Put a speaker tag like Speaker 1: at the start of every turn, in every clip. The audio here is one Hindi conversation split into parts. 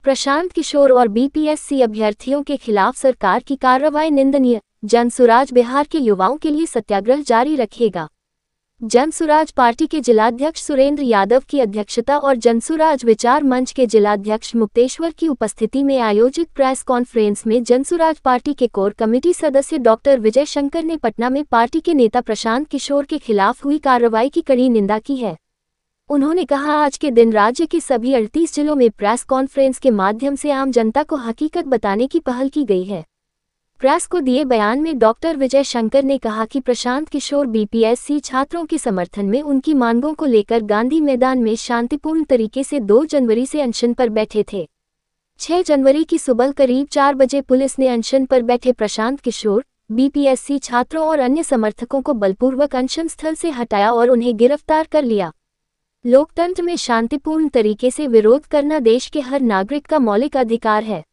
Speaker 1: प्रशांत किशोर और बीपीएससी अभ्यर्थियों के खिलाफ सरकार की कार्रवाई निंदनीय। जनसुराज बिहार के युवाओं के लिए सत्याग्रह जारी रखेगा। जनसुराज पार्टी के जिलाध्यक्ष सुरेंद्र यादव की अध्यक्षता और जनसुराज विचार मंच के जिलाध्यक्ष मुक्तेश्वर की उपस्थिति में आयोजित प्रेस कॉन्फ्रेंस में जनसुराज पार्टी के कोर कमेटी सदस्य डॉक्टर विजय शंकर ने पटना में पार्टी के नेता प्रशांत किशोर के खिलाफ हुई कार्रवाई की कड़ी निंदा की है। उन्होंने कहा, आज के दिन राज्य के सभी 38 जिलों में प्रेस कॉन्फ्रेंस के माध्यम से आम जनता को हकीकत बताने की पहल की गई है। प्रेस को दिए बयान में डॉक्टर विजय शंकर ने कहा कि प्रशांत किशोर बीपीएससी छात्रों के समर्थन में उनकी मांगों को लेकर गांधी मैदान में शांतिपूर्ण तरीके से 2 जनवरी से अनशन पर बैठे थे। 6 जनवरी की सुबह करीब 4 बजे पुलिस ने अनशन पर बैठे प्रशांत किशोर, बीपीएससी छात्रों और अन्य समर्थकों को बलपूर्वक अनशन स्थल से हटाया और उन्हें गिरफ्तार कर लिया। लोकतंत्र में शांतिपूर्ण तरीके से विरोध करना देश के हर नागरिक का मौलिक अधिकार है।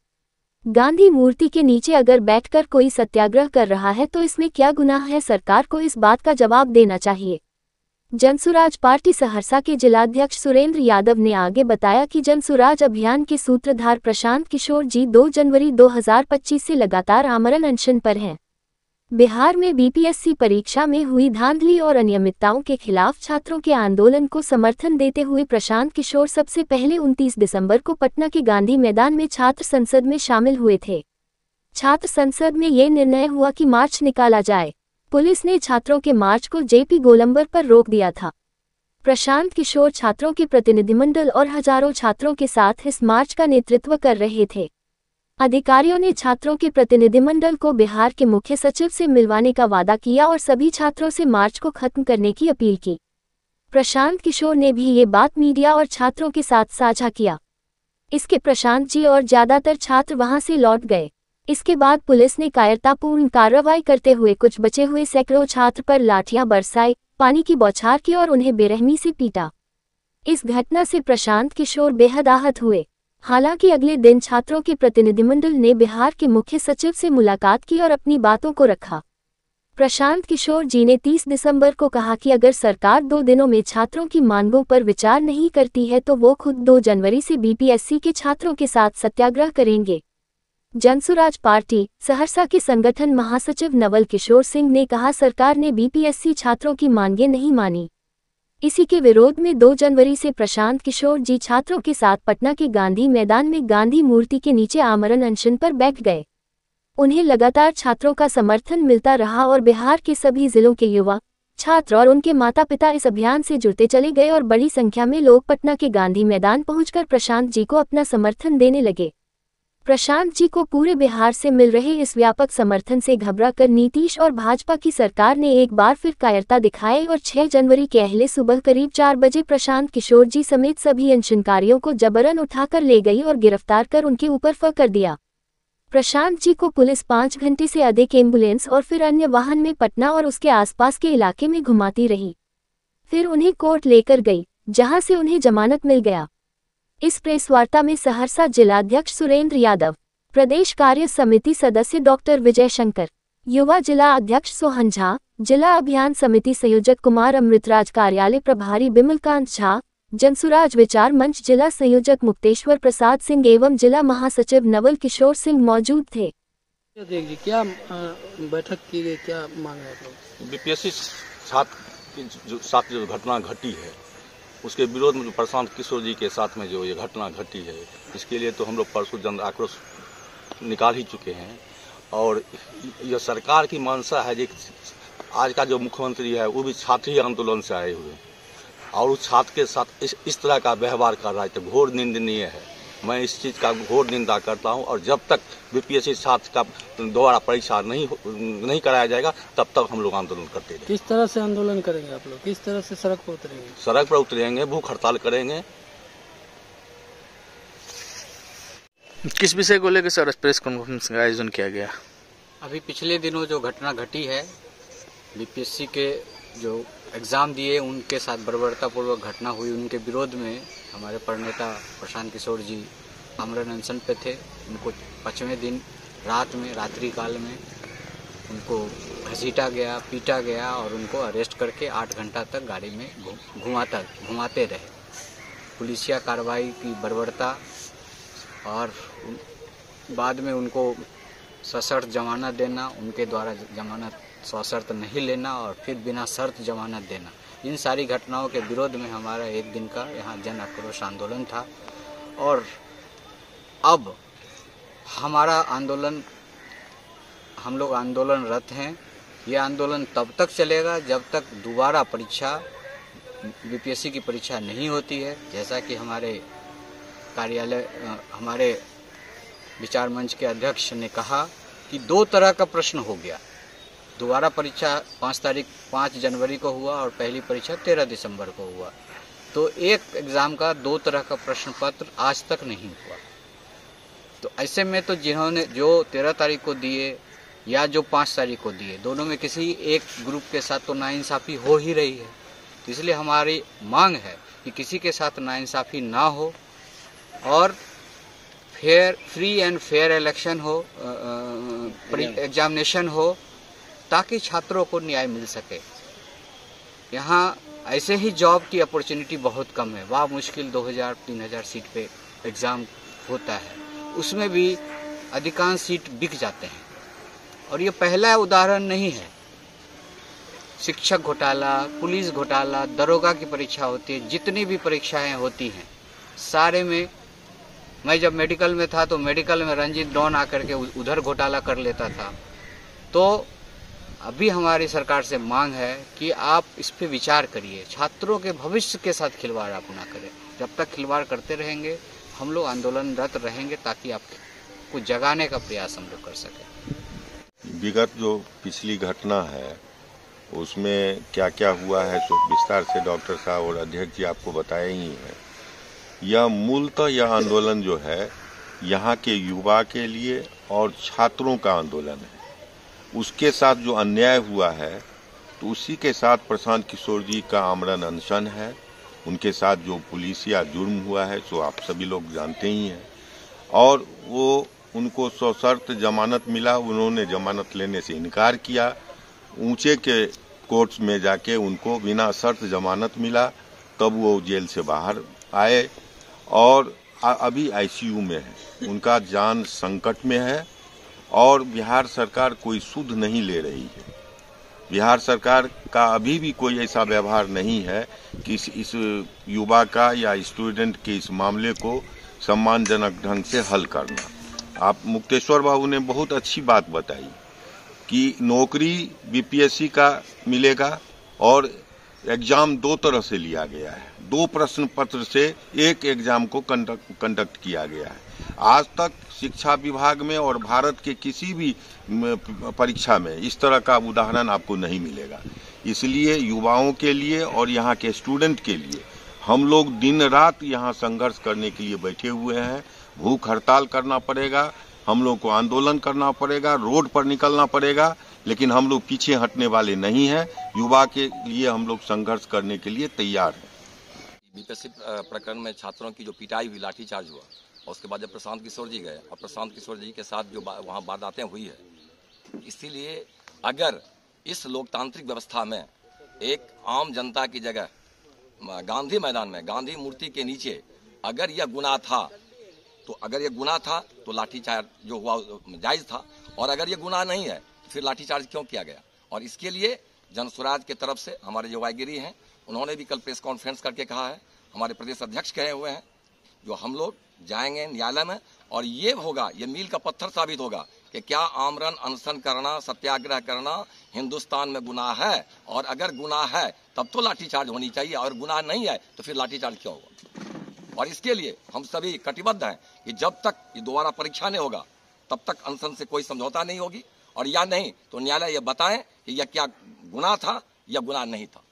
Speaker 1: गांधी मूर्ति के नीचे अगर बैठकर कोई सत्याग्रह कर रहा है तो इसमें क्या गुनाह है? सरकार को इस बात का जवाब देना चाहिए। जनसुराज पार्टी सहरसा के जिलाध्यक्ष सुरेंद्र यादव ने आगे बताया कि जनसुराज अभियान के सूत्रधार प्रशांत किशोर जी 2 जनवरी 2025 से लगातार आमरण अनशन पर हैं। बिहार में बीपीएससी परीक्षा में हुई धांधली और अनियमितताओं के खिलाफ छात्रों के आंदोलन को समर्थन देते हुए प्रशांत किशोर सबसे पहले 29 दिसंबर को पटना के गांधी मैदान में छात्र संसद में शामिल हुए थे। छात्र संसद में ये निर्णय हुआ कि मार्च निकाला जाए। पुलिस ने छात्रों के मार्च को जेपी गोलंबर पर रोक दिया था। प्रशांत किशोर छात्रों के प्रतिनिधिमंडल और हजारों छात्रों के साथ इस मार्च का नेतृत्व कर रहे थे। अधिकारियों ने छात्रों के प्रतिनिधिमंडल को बिहार के मुख्य सचिव से मिलवाने का वादा किया और सभी छात्रों से मार्च को खत्म करने की अपील की। प्रशांत किशोर ने भी ये बात मीडिया और छात्रों के साथ साझा किया। इसके प्रशांत जी और ज्यादातर छात्र वहां से लौट गए। इसके बाद पुलिस ने कायरतापूर्ण कार्रवाई करते हुए कुछ बचे हुए सैकड़ों छात्र पर लाठियां बरसाई, पानी की बौछार की और उन्हें बेरहमी से पीटा। इस घटना से प्रशांत किशोर बेहद आहत हुए। हालांकि अगले दिन छात्रों के प्रतिनिधिमंडल ने बिहार के मुख्य सचिव से मुलाकात की और अपनी बातों को रखा। प्रशांत किशोर जी ने 30 दिसंबर को कहा कि अगर सरकार 2 दिनों में छात्रों की मांगों पर विचार नहीं करती है तो वो खुद 2 जनवरी से बीपीएससी के छात्रों के साथ सत्याग्रह करेंगे। जनसुराज पार्टी सहरसा के संगठन महासचिव नवल किशोर सिंह ने कहा, सरकार ने बीपीएससी छात्रों की मांगें नहीं मानी। इसी के विरोध में 2 जनवरी से प्रशांत किशोर जी छात्रों के साथ पटना के गांधी मैदान में गांधी मूर्ति के नीचे आमरण अनशन पर बैठ गए। उन्हें लगातार छात्रों का समर्थन मिलता रहा और बिहार के सभी जिलों के युवा, छात्र और उनके माता पिता इस अभियान से जुड़ते चले गए और बड़ी संख्या में लोग पटना के गांधी मैदान पहुंचकर प्रशांत जी को अपना समर्थन देने लगे। प्रशांत जी को पूरे बिहार से मिल रहे इस व्यापक समर्थन से घबराकर नीतीश और भाजपा की सरकार ने एक बार फिर कायरता दिखाई और 6 जनवरी के अहले सुबह करीब 4 बजे प्रशांत किशोर जी समेत सभी अनशनकारियों को जबरन उठाकर ले गई और गिरफ्तार कर उनके ऊपर फर कर दिया। प्रशांत जी को पुलिस 5 घंटे से अधिक एम्बुलेंस और फिर अन्य वाहन में पटना और उसके आसपास के इलाके में घुमाती रही। फिर उन्हें कोर्ट लेकर गई, जहां से उन्हें जमानत मिल गया। इस प्रेस वार्ता में सहरसा जिलाध्यक्ष सुरेंद्र यादव, प्रदेश कार्य समिति सदस्य डॉक्टर विजय शंकर, युवा जिला अध्यक्ष सोहन झा, जिला अभियान समिति संयोजक कुमार अमृतराज, कार्यालय प्रभारी बिमलकांत झा, जनसुराज विचार मंच जिला संयोजक मुक्तेश्वर प्रसाद सिंह एवं जिला महासचिव नवल किशोर सिंह मौजूद थे।
Speaker 2: क्या बैठक की गई, क्या मांग है?
Speaker 3: बीपीएससी छात्र के साथ जो घटना घटी है उसके विरोध में जो प्रशांत किशोर जी के साथ में जो ये घटना घटी है, इसके लिए तो हम लोग परसों जन आक्रोश निकाल ही चुके हैं। और यह सरकार की मंशा है कि आज का जो मुख्यमंत्री है वो भी छात्र ही आंदोलन से आए हुए और उस छात्र के साथ इस तरह का व्यवहार कर रहा है तो घोर निंदनीय है। मैं इस चीज़ का घोर निंदा करता हूं और जब तक बीपीएससी छात्र का दोबारा परीक्षा नहीं कराया जाएगा तब तक हम लोग आंदोलन करते रहेंगे।
Speaker 2: किस तरह से आंदोलन करेंगे आप लोग? किस तरह से सड़क पर उतरेंगे?
Speaker 3: सड़क पर उतरेंगे, भूख हड़ताल करेंगे।
Speaker 4: किस विषय को लेकर सर प्रेस कॉन्फ्रेंस का आयोजन किया गया?
Speaker 5: अभी पिछले दिनों जो घटना घटी है, बीपीएससी के जो एग्ज़ाम दिए उनके साथ बर्बरतापूर्वक घटना हुई, उनके विरोध में हमारे प्रणेता प्रशांत किशोर जी आमरण अनशन पे थे। उनको 5वें दिन रात में, रात्रि काल में उनको घसीटा गया, पीटा गया और उनको अरेस्ट करके 8 घंटा तक गाड़ी में घुमाते रहे। पुलिसिया कार्रवाई की बर्बरता और बाद में उनको सशर्त जमानत देना, उनके द्वारा जमानत सशर्त नहीं लेना और फिर बिना शर्त जमानत देना, इन सारी घटनाओं के विरोध में हमारा एक दिन का यहाँ जन आक्रोश आंदोलन था। और अब हमारा आंदोलन, हम लोग आंदोलनरत हैं। ये आंदोलन तब तक चलेगा जब तक दोबारा परीक्षा, बीपीएससी की परीक्षा नहीं होती है। जैसा कि हमारे कार्यालय, हमारे विचार मंच के अध्यक्ष ने कहा कि 2 तरह का प्रश्न हो गया। दोबारा परीक्षा 5 जनवरी को हुआ और पहली परीक्षा 13 दिसंबर को हुआ। तो एक एग्ज़ाम का 2 तरह का प्रश्न पत्र आज तक नहीं हुआ। तो ऐसे में तो जिन्होंने जो 13 तारीख को दिए या जो 5 तारीख को दिए, दोनों में किसी एक ग्रुप के साथ तो नाइंसाफ़ी हो ही रही है। तो इसलिए हमारी मांग है कि किसी के साथ नाइंसाफ़ी ना हो और फ्री एंड फेयर इलेक्शन हो, एग्जामिनेशन हो, ताकि छात्रों को न्याय मिल सके। यहाँ ऐसे ही जॉब की अपॉर्चुनिटी बहुत कम है। वह मुश्किल 2000-3000 सीट पे एग्ज़ाम होता है, उसमें भी अधिकांश सीट बिक जाते हैं। और ये पहला उदाहरण नहीं है। शिक्षक घोटाला, पुलिस घोटाला, दरोगा की परीक्षा होती है, जितनी भी परीक्षाएं होती हैं सारे में, मैं जब मेडिकल में था तो मेडिकल में रंजीत डॉन आकर के उधर घोटाला कर लेता था। तो अभी हमारी सरकार से मांग है कि आप इस पे विचार करिए, छात्रों के भविष्य के साथ खिलवाड़ आप ना करें। जब तक खिलवाड़ करते रहेंगे हम लोग आंदोलनरत रहेंगे, ताकि आपको जगाने का प्रयास हम लोग कर सकें।
Speaker 6: विगत जो पिछली घटना है उसमें क्या क्या हुआ है तो विस्तार से डॉक्टर साहब और अध्यक्ष जी आपको बताया ही है। यह मूलतः यह आंदोलन जो है यहाँ के युवा के लिए और छात्रों का आंदोलन है। उसके साथ जो अन्याय हुआ है तो उसी के साथ प्रशांत किशोर जी का आमरण अनशन है। उनके साथ जो पुलिसिया जुर्म हुआ है सो आप सभी लोग जानते ही हैं। और वो उनको सशर्त जमानत मिला, उन्होंने जमानत लेने से इनकार किया। ऊंचे के कोर्ट्स में जाके उनको बिना शर्त जमानत मिला, तब वो जेल से बाहर आए और अभी आईसीयू में है। उनका जान संकट में है और बिहार सरकार कोई सुध नहीं ले रही है। बिहार सरकार का अभी भी कोई ऐसा व्यवहार नहीं है कि इस युवा का या स्टूडेंट के इस मामले को सम्मानजनक ढंग से हल करना। आप मुक्तेश्वर बाबू ने बहुत अच्छी बात बताई कि नौकरी बीपीएससी का मिलेगा और एग्जाम 2 तरह से लिया गया है। 2 प्रश्न पत्र से एक एग्जाम को कंडक्ट किया गया है। आज तक शिक्षा विभाग में और भारत के किसी भी परीक्षा में इस तरह का उदाहरण आपको नहीं मिलेगा। इसलिए युवाओं के लिए और यहाँ के स्टूडेंट के लिए हम लोग दिन रात यहाँ संघर्ष करने के लिए बैठे हुए हैं। भूख हड़ताल करना पड़ेगा, हम लोग को आंदोलन करना पड़ेगा, रोड पर निकलना पड़ेगा, लेकिन हम लोग पीछे हटने वाले नहीं हैं। युवा के लिए हम लोग संघर्ष करने के लिए तैयार हैं।
Speaker 3: बीपीएससी प्रकरण में छात्रों की जो पिटाई हुई, लाठीचार्ज हुआ, और उसके बाद जब प्रशांत किशोर जी गए और प्रशांत किशोर जी के साथ जो वहाँ वारदातें हुई है, इसीलिए अगर इस लोकतांत्रिक व्यवस्था में एक आम जनता की जगह गांधी मैदान में, गांधी मूर्ति के नीचे अगर यह गुनाह था, तो अगर यह गुनाह था तो लाठीचार्ज जो हुआ जायज़ था, और अगर यह गुनाह नहीं है तो फिर लाठीचार्ज क्यों किया गया। और इसके लिए जनसुराज के तरफ से हमारे जो वायगिरी हैं उन्होंने भी कल प्रेस कॉन्फ्रेंस करके कहा है, हमारे प्रदेश अध्यक्ष कहे हुए हैं, जो हम लोग जाएंगे न्यायालय में और ये होगा, ये मील का पत्थर साबित होगा कि क्या आमरण अनशन करना, सत्याग्रह करना हिंदुस्तान में गुनाह है, और अगर गुनाह है तब तो लाठीचार्ज होनी चाहिए, और गुनाह नहीं है तो फिर लाठीचार्ज क्यों होगा। और इसके लिए हम सभी कटिबद्ध हैं कि जब तक ये दोबारा परीक्षा नहीं होगा तब तक अनशन से कोई समझौता नहीं होगी, और या नहीं तो न्यायालय ये बताएं कि यह क्या गुनाह था या गुनाह नहीं था।